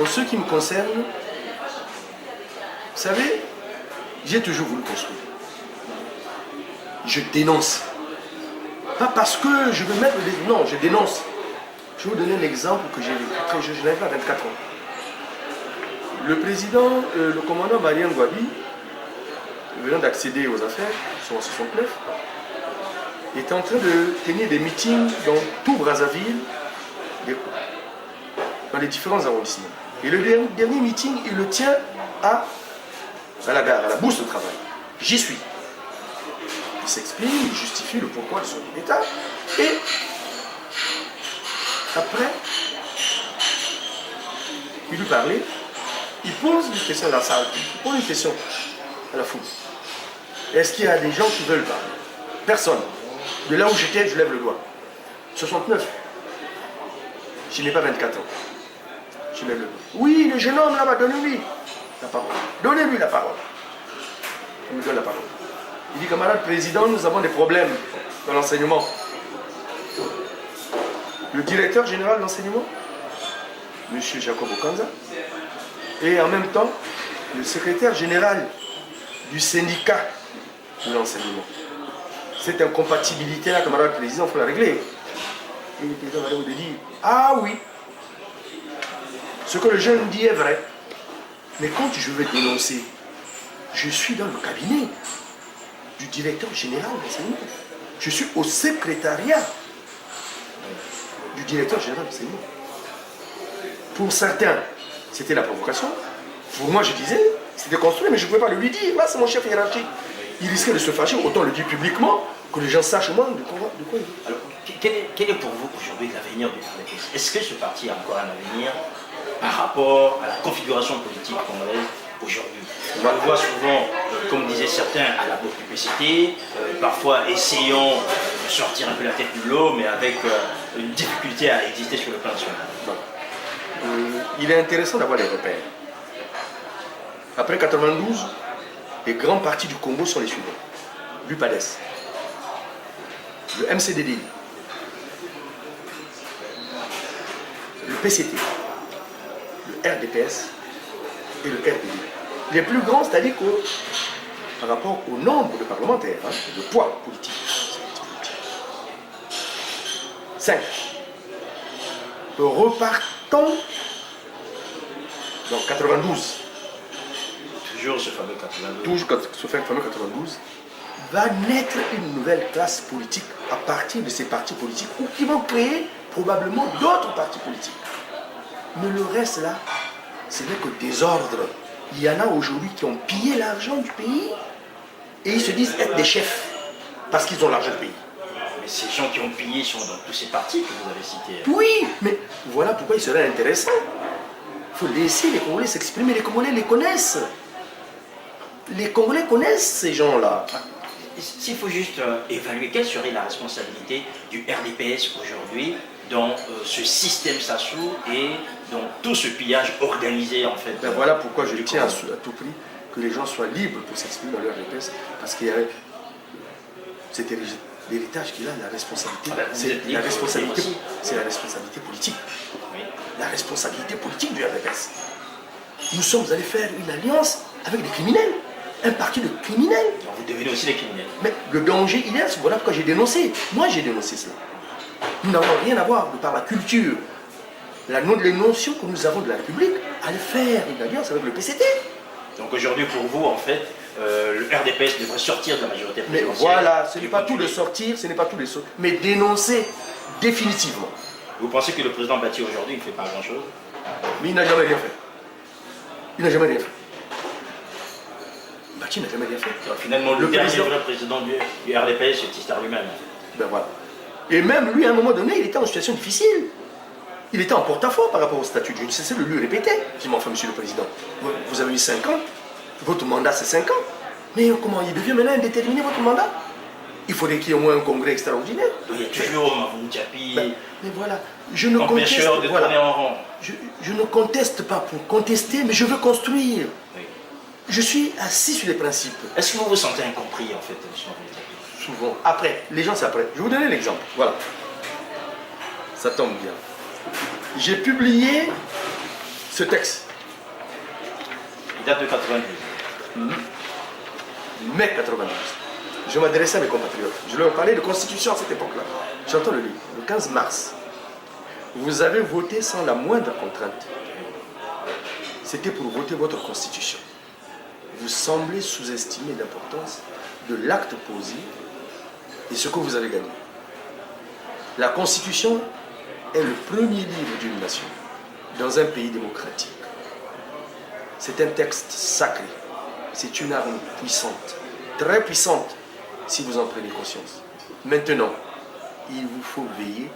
En ce qui me concerne, vous savez, j'ai toujours voulu construire. Je dénonce. Pas parce que je veux mettre des... Non, je dénonce. Je vais vous donner un exemple que j'ai vécu très jeune, je n'avais pas 24 ans. Le président, le commandant Marien Gwabi, venant d'accéder aux affaires, son 69, était en train de tenir des meetings dans tout Brazzaville, dans les différents arrondissements. Et le dernier meeting, il le tient à la gare, à la bourse de travail. J'y suis. Il s'exprime, il justifie le pourquoi de son état. Et après, il lui parlait, il pose une question dans la salle, il pose une question à la foule. Est-ce qu'il y a des gens qui veulent parler? Personne. De là où j'étais, je lève le doigt. 69. Je n'ai pas 24 ans. Je lève le doigt. Oui, le jeune homme là-bas, donnez-lui la parole. Donnez-lui la parole. Il me donne la parole. Il dit, camarade président, nous avons des problèmes dans l'enseignement. Le directeur général de l'enseignement, M. Jacob Okanza, et en même temps, le secrétaire général du syndicat de l'enseignement. Cette incompatibilité-là, camarade président, il faut la régler. Et le président va lui dire, ah oui, ce que le jeune dit est vrai, mais quand je veux dénoncer, je suis dans le cabinet du directeur général de l'enseignement. Je suis au secrétariat du directeur général de l'enseignement. Pour certains, c'était la provocation. Pour moi, je disais, c'était construit, mais je ne pouvais pas le lui dire. Là, c'est mon chef hiérarchique. Il risquait de se fâcher, autant le dire publiquement, que les gens sachent moins de quoi il dit. Alors, quel est pour vous aujourd'hui l'avenir du RDPS? Est-ce que ce parti a encore un avenir par rapport à la configuration politique congolaise aujourd'hui? On le voit souvent, comme disaient certains, à la bourse du PCT, parfois essayant de sortir un peu la tête de l'eau, mais avec une difficulté à exister sur le plan national. Il est intéressant d'avoir des repères. Après 92, les grands partis du Congo sont les suivants. L'UPADES, le MCDD, le PCT, le RDPS et le RDD. Les plus grands, c'est-à-dire que par rapport au nombre de parlementaires, le poids politique. 5. Repartons dans 92. Toujours ce fameux 92. Toujours ce fameux 92. Va naître une nouvelle classe politique à partir de ces partis politiques ou qui vont créer probablement d'autres partis politiques. Mais le reste là, ce n'est que désordre. Il y en a aujourd'hui qui ont pillé l'argent du pays et ils se disent être des chefs parce qu'ils ont l'argent du pays. Mais ces gens qui ont pillé sont dans tous ces partis que vous avez cités. Oui, mais voilà pourquoi il serait intéressant. Il faut laisser les Congolais s'exprimer. Les Congolais les connaissent. Les Congolais connaissent ces gens-là. S'il faut juste évaluer, quelle serait la responsabilité du RDPS aujourd'hui dans ce système Sassou et dans tout ce pillage organisé en fait? Ben voilà pourquoi je tiens à tout prix que les gens soient libres pour s'exprimer dans leur RDPS, parce qu'il y a cet l'héritage qu'il a, la responsabilité, c'est la responsabilité politique. Oui. La responsabilité politique du RDPS. Nous sommes allés faire une alliance avec des criminels, un parti de criminels. Donc vous devenez aussi des criminels. Mais le danger, il est là, voilà pourquoi j'ai dénoncé. Moi, j'ai dénoncé cela. Nous n'avons rien à voir de par la culture, les notions que nous avons de la République, à le faire une alliance avec le PCT. Donc aujourd'hui, pour vous, en fait, le RDPS devrait sortir de la majorité Mais présidentielle. voilà, ce n'est pas tout de sortir, ce n'est pas tout de sortir, mais dénoncer définitivement. Vous pensez que le président Bati aujourd'hui ne fait pas grand-chose? Mais il n'a jamais rien fait. Il n'a jamais rien fait. Bati n'a jamais rien fait. Donc, finalement, le dernier vrai président du RDPS, c'est Tistar lui-même. Ben voilà. Et même lui, à un moment donné, il était en situation difficile. Il était en porte-à-faux par rapport au statut. Je ne cessais de lui répéter. Je dis, mais enfin, monsieur le président, vous avez eu 5 ans, votre mandat c'est 5 ans. Mais comment il devient maintenant indéterminé votre mandat? Il faudrait qu'il y ait au moins un congrès extraordinaire. Il y a toujours Mavou Diaby, mais voilà, je ne conteste, de tourner en rond. Je ne conteste pas pour contester, mais je veux construire. Oui. Je suis assis sur les principes. Est-ce que vous vous sentez incompris en fait, M. Mavou Diaby? Souvent. Après, les gens c'est après. Je vais vous donner l'exemple. Voilà. Ça tombe bien. J'ai publié ce texte. Il date de 92. Mai 92. Je m'adressais à mes compatriotes. Je leur parlais de constitution à cette époque-là. J'entends le livre. Le 15 mars, vous avez voté sans la moindre contrainte. C'était pour voter votre constitution. Vous semblez sous-estimer l'importance de l'acte posé et ce que vous avez gagné. La constitution est le premier livre d'une nation dans un pays démocratique. C'est un texte sacré. C'est une arme puissante, très puissante, si vous en prenez conscience. Maintenant, il vous faut veiller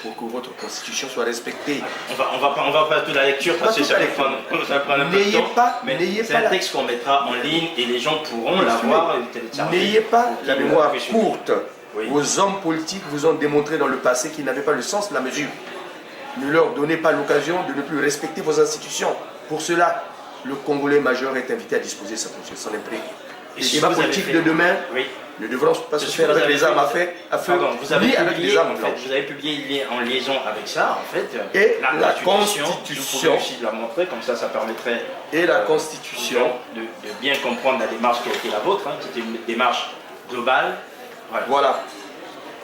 pour que votre constitution soit respectée. On va faire toute la lecture parce que ça va prendre un peu de temps. Mais c'est un texte qu'on mettra en ligne et les gens pourront l'avoir et le télécharger. N'ayez pas la mémoire courte. Oui. Vos hommes politiques vous ont démontré dans le passé qu'ils n'avaient pas le sens de la mesure. Ne leur donnez pas l'occasion de ne plus respecter vos institutions. Pour cela, le Congolais majeur est invité à disposer de son imprégné. Les débats politiques de demain ne devront pas se faire avec les armes à feu, vous avez ni avec les armes blanches. Vous avez publié en liaison avec ça, en fait. Et la Constitution, vous pouvez aussi la montrer, comme ça permettrait et la Constitution de bien comprendre la démarche qui a été la vôtre, hein, c'était une démarche globale. Voilà.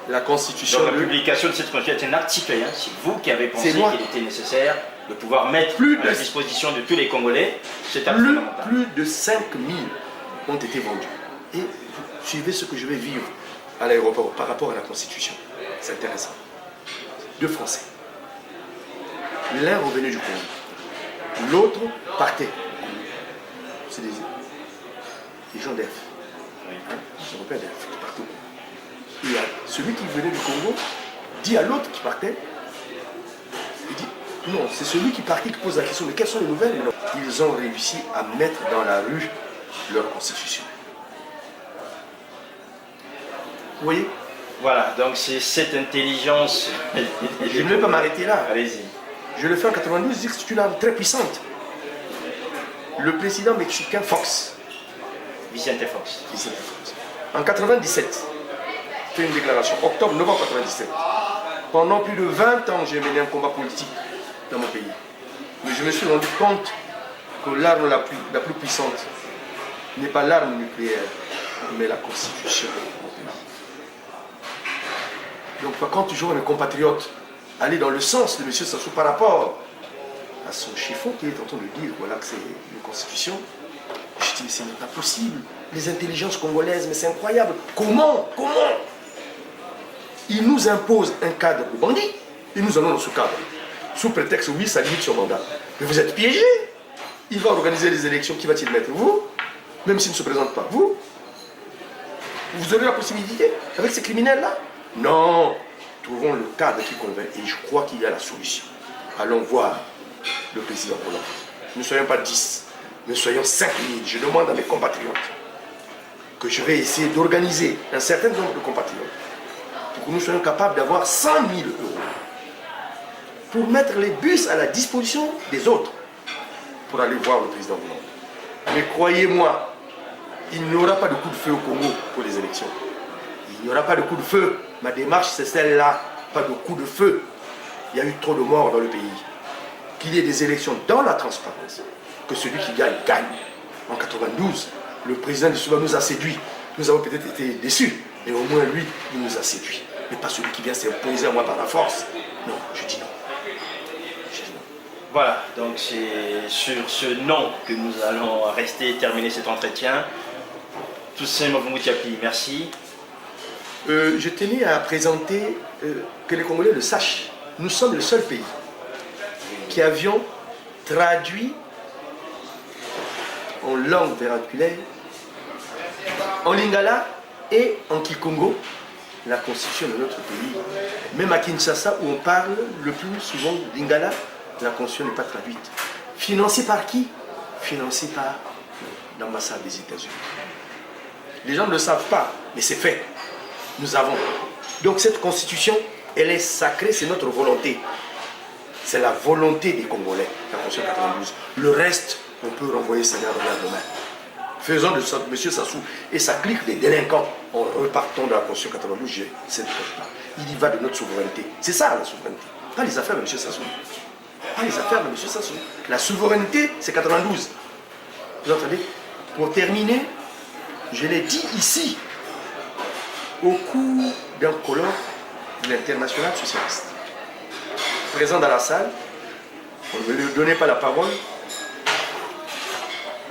La Constitution. Donc la publication de cette Constitution est un acte citoyen. C'est vous qui avez pensé qu'il était nécessaire de pouvoir mettre à la disposition de tous les Congolais cet acte fondamental. Plus de 5000 ont été vendus. Et vous suivez ce que je vais vivre à l'aéroport par rapport à la Constitution. C'est intéressant. 2 Français. L'un revenait du Congo. L'autre partait. C'est des gens d'EF. Des Européens d'EF qui partent au Congo. Et celui qui venait du Congo dit à l'autre qui partait, il dit, non, c'est celui qui partait qui pose la question, mais quelles sont les nouvelles? Ils ont réussi à mettre dans la rue leur constitution. Vous voyez? Voilà, donc c'est cette intelligence. Je ne vais pas m'arrêter là. Allez-y. Je le fais en 92, je dis que c'est une arme très puissante. Le président mexicain Fox. Vicente Fox. En 97, fait une déclaration, octobre-novembre 97. Pendant plus de 20 ans, j'ai mené un combat politique dans mon pays. Mais je me suis rendu compte que l'arme la plus puissante n'est pas l'arme nucléaire, mais la Constitution. Donc quand toujours mes compatriotes allaient dans le sens de M. Sassou par rapport à son chiffon qui est en train de dire voilà, que c'est une Constitution, je dis mais ce n'est pas possible. Les intelligences congolaises, mais c'est incroyable. Comment ils nous imposent un cadre de bandits et nous allons dans ce cadre. Sous prétexte, oui, ça limite son mandat. Mais vous êtes piégés. Il va organiser les élections, qui va-t-il mettre? Vous? Même s'il ne se présente pas, vous? Vous aurez la possibilité avec ces criminels-là? Non. Trouvons le cadre qui convient et je crois qu'il y a la solution. Allons voir le président Hollande. Ne soyons pas 10, mais soyons 5000. Je demande à mes compatriotes que je vais essayer d'organiser un certain nombre de compatriotes pour que nous soyons capables d'avoir 100 000 euros pour mettre les bus à la disposition des autres pour aller voir le président Hollande. Mais croyez-moi, il n'y aura pas de coup de feu au Congo pour les élections. Il n'y aura pas de coup de feu. Ma démarche, c'est celle-là. Pas de coup de feu. Il y a eu trop de morts dans le pays. Qu'il y ait des élections dans la transparence. Que celui qui gagne, gagne. En 92, le président de Souba nous a séduits. Nous avons peut-être été déçus. Mais au moins, lui, il nous a séduits. Mais pas celui qui vient s'imposer à moi par la force. Non, je dis non. Voilà, donc c'est sur ce non que nous allons rester et terminer cet entretien. Toussaint Mavungu-Tiapi, merci. Je tenais à présenter que les Congolais le sachent. Nous sommes le seul pays qui avions traduit en langue vernaculaire, en lingala et en kikongo, la constitution de notre pays. Même à Kinshasa, où on parle le plus souvent lingala, la constitution n'est pas traduite. Financée par qui? Financée par l'ambassade des États-Unis. Les gens ne le savent pas, mais c'est fait. Nous avons. Donc cette constitution, elle est sacrée, c'est notre volonté. C'est la volonté des Congolais, la constitution 92. Le reste, on peut renvoyer ça dans la demain. Faisons de M. Sassou et sa clique des délinquants en repartant de la constitution 92. Il y va de notre souveraineté. C'est ça la souveraineté. Pas les affaires de M. Sassou. pas les affaires de M. Sassou. La souveraineté, c'est 92. Vous entendez? Pour terminer, je l'ai dit ici, au cours d'un colloque de l'Internationale socialiste. Présent dans la salle, on ne me donnait pas la parole,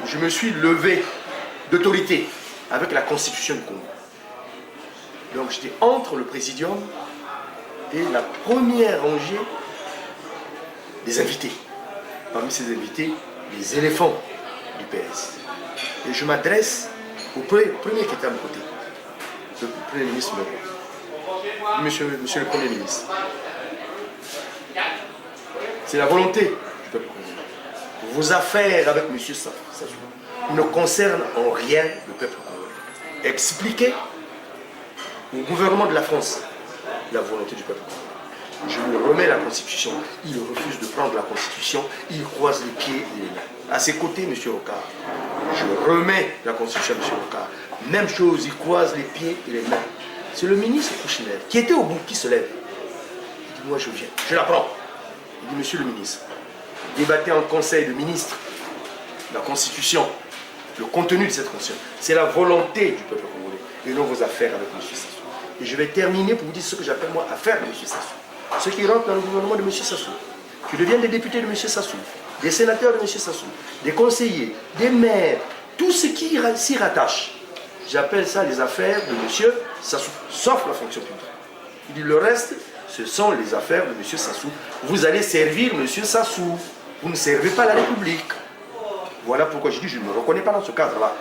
je me suis levé d'autorité avec la Constitution du Congo. Donc j'étais entre le présidium et la première rangée des invités. Parmi ces invités, les éléphants du PS. Et je m'adresse au premier qui était à mon côté, le Premier ministre monsieur le Premier ministre. C'est la volonté du peuple congolais. Vos affaires avec M. Sassou ne concernent en rien le peuple congolais. Expliquez au gouvernement de la France la volonté du peuple congolais. Je lui remets la Constitution. Il refuse de prendre la Constitution. Il croise les pieds et les mains. À ses côtés, M. Rocard. Je remets la Constitution à M. Rocard. Même chose, il croise les pieds et les mains. C'est le ministre Kouchner qui était au bout, qui se lève. Il dit, moi je viens, je la prends. Il dit, monsieur le ministre, débattez en conseil de ministres la Constitution, le contenu de cette Constitution. C'est la volonté du peuple congolais et non vos affaires avec M. Sassou. Et je vais terminer pour vous dire ce que j'appelle moi affaire de M. Sassou. Ceux qui rentrent dans le gouvernement de M. Sassou, qui deviennent des députés de M. Sassou, des sénateurs de M. Sassou, des conseillers, des maires, tout ce qui s'y rattache. J'appelle ça les affaires de M. Sassou, sauf la fonction publique. Il dit le reste, ce sont les affaires de M. Sassou. Vous allez servir M. Sassou. Vous ne servez pas la République. Voilà pourquoi je dis je ne me reconnais pas dans ce cadre-là.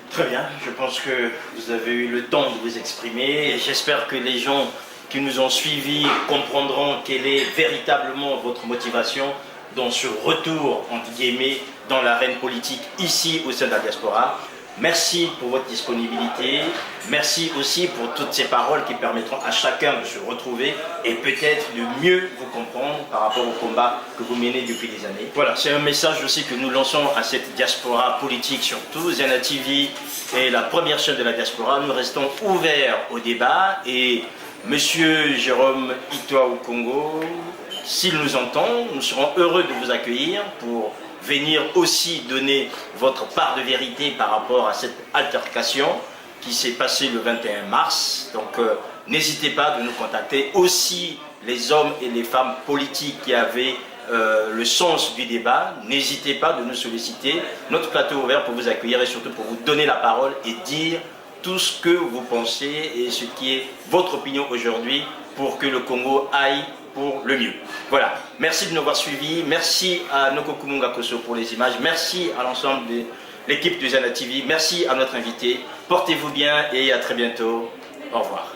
Très bien, je pense que vous avez eu le temps de vous exprimer et j'espère que les gens qui nous ont suivis comprendront quelle est véritablement votre motivation dans ce retour, entre guillemets, dans l'arène politique ici au sein de la diaspora. Merci pour votre disponibilité, merci aussi pour toutes ces paroles qui permettront à chacun de se retrouver et peut-être de mieux vous comprendre par rapport au combat que vous menez depuis des années. Voilà, c'est un message aussi que nous lançons à cette diaspora politique surtout. Zena TV est la première chaîne de la diaspora, nous restons ouverts au débat et Monsieur Jérôme Itoa au Congo, s'il nous entend, nous serons heureux de vous accueillir pour venir aussi donner votre part de vérité par rapport à cette altercation qui s'est passée le 21 mars. Donc n'hésitez pas de nous contacter. Aussi les hommes et les femmes politiques qui avaient le sens du débat, n'hésitez pas de nous solliciter. Notre plateau est ouvert pour vous accueillir et surtout pour vous donner la parole et dire tout ce que vous pensez et ce qui est votre opinion aujourd'hui pour que le Congo aille pour le mieux. Voilà, merci de nous avoir suivis, merci à Noko Kumunga Koso pour les images, merci à l'ensemble de l'équipe de Zena TV, merci à notre invité, portez-vous bien et à très bientôt, au revoir.